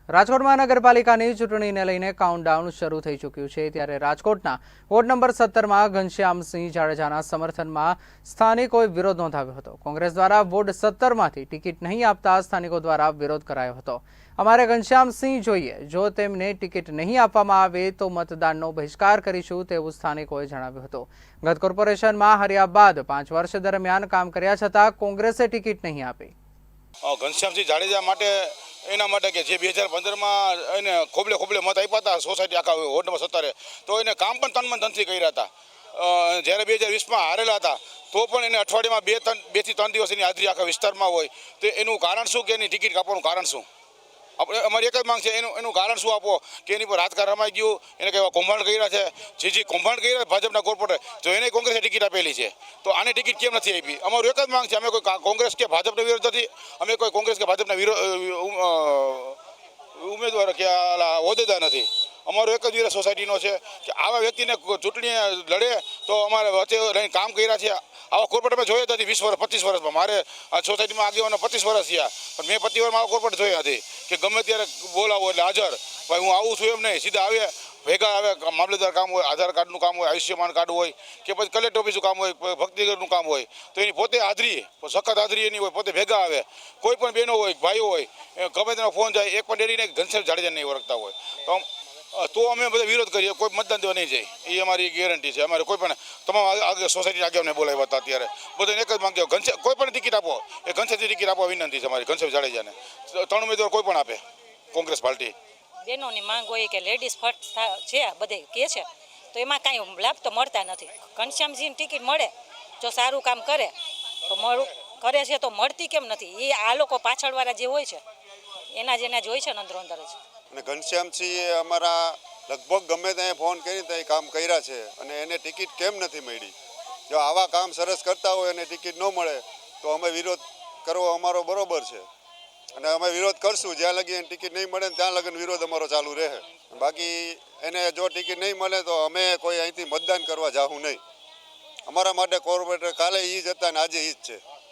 રાજકોટ મહાનગરપાલિકાની ચૂંટણીને લઈને કાઉન્ટડાઉન શરૂ થઈ ચૂક્યું છે ત્યારે રાજકોટના વોર્ડ નંબર 17માં ઘનશ્યામસિંહ જાડેજાના સમર્થનમાં સ્થાનિકોએ વિરોધ નોંધાવ્યો હતો। કોંગ્રેસ દ્વારા વોર્ડ 17માંથી ટિકિટ નહીં આપતા સ્થાનિકો દ્વારા વિરોધ કરાયો હતો। અમારે ઘનશ્યામસિંહ જોઈએ, જો તેમને ટિકિટ નહીં આપવામાં આવે તો મતદાનનો બહિષ્કાર કરીશું તેવું સ્થાનિકોએ જણાવ્યું હતું। ગત કોર્પોરેશનમાં હાર્યા બાદ 5 વર્ષ દરમિયાન કામ કર્યા છતાં કોંગ્રેસે ટિકિટ નહીં આપી। ઘનશ્યામસિંહ જાડેજા માટે એના માટે કે જે 2015માં એને ખોબલે ખોબલે મત આપ્યા હતા સોસાયટી આખા વોર્ડ નંબર 17 તો એને કામ પણ તન ધનથી કર્યા હતા। જ્યારે 2020માં હારેલા હતા તો પણ એને અઠવાડિયામાં 2 થી 3 દિવસ એની હાજરી આખા વિસ્તારમાં હોય તો એનું કારણ શું કે એની ટિકિટ કાપવાનું કારણ શું? અમારી એક જ માંગ છે, એનું કારણ શું આપો કે એની પર રાજકારણ રમાઈ ગયું, એને કેવા કૌભાંડ કર્યા છે, જે કૌભાંડ કર્યા ભાજપના કોર્પોરેટર તો એને કોંગ્રેસે ટિકિટ આપેલી છે તો આને ટિકિટ કેમ નથી આપી? અમારું એક જ માંગ છે, અમે કોઈ કોંગ્રેસ કે ભાજપનો વિરોધ નથી, અમે કોઈ કોંગ્રેસ કે ભાજપના ઉમેદવાર કે હોદ્દેદાર નથી। અમારો એક જ વિરોધ સોસાયટીનો છે કે આવા વ્યક્તિને ચૂંટણી લડે તો અમારે વચ્ચે રહીને કામ કર્યા છે આવા કોર્પોરેટર મેં જોયા નથી 20 વર્ષ 25 વર્ષમાં। મારે આ સોસાયટીમાં આગેવાનો 25 વર્ષ થયા પણ મેં 25 વર્ષમાં આવા કોર્પોરેટર જોયા નથી કે ગમે ત્યારે બોલાવો એટલે હાજર, ભાઈ હું આવું છું એમ નહીં, સીધા આવે ભેગા આવે, મામલતદાર કામ હોય, આધાર કાર્ડનું કામ હોય, આયુષ્યમાન કાર્ડ હોય કે પછી કલેક્ટર ઓફિસનું કામ હોય, ભક્તિગરનું કામ હોય તો એની પોતે હાજરી સખત હાજરી એની હોય, પોતે ભેગા આવે। કોઈ પણ બહેનો હોય ભાઈઓ હોય ગમે તેનો ફોન જાય એક પણ ડેરીને ઘનશ્યામ જાડેજા નહીં ઓળખતા હોય તો અમે બધા વિરોધ કરીએ, કોઈ મતદાન દેવા નહીં જાય એ અમારી ગેરંટી છે। અમારે કોઈ પણ તમામ આગળ સોસાયટી આગેવાને બોલાવ્યા હતા, અત્યારે બધાને એક જ માંગ્યો કોઈ પણ ટિકિટ આપો, એ ઘનશ્યામથી ટિકિટ આપવા વિનંતી છે અમારી ઘનશ્યામ જાડેજાને। 3 ઉમેદવાર કોઈ પણ આપે કોંગ્રેસ પાર્ટી। બહેનોની માંગ હોય કે લેડીઝ ફર્સ્ટ છે બધે કહે છે તો એમાં કાંઈ લાભ તો મળતા નથી। ઘનશ્યામસિંહ ટિકિટ મળે જો સારું કામ કરે તો કરે છે તો મળતી કેમ નથી? એ આ લોકો પાછળવાળા જે હોય છે એના જ હોય છે ને અંદરો અંદર જ। અને ઘનશ્યામસિંહે અમારા લગભગ ગમે ત્યાં ફોન કરી ત્યાં કામ કર્યા છે અને એને ટિકિટ કેમ નથી મળી? જો આવા કામ સરસ કરતા હોય અને ટિકિટ ન મળે તો અમે વિરોધ કરવો અમારો બરોબર છે અને અમે વિરોધ કરશું જ્યાં લગી એને ટિકિટ નહીં મળે ત્યાં લગી વિરોધ અમારો ચાલુ રહે। બાકી એને જો ટિકિટ નહીં મળે તો અમે કોઈ અહીંથી મતદાન કરવા જાવું નહીં। અમારા માટે કોર્પોરેટર કાલે એ જ હતા ને આજે એ જ છે।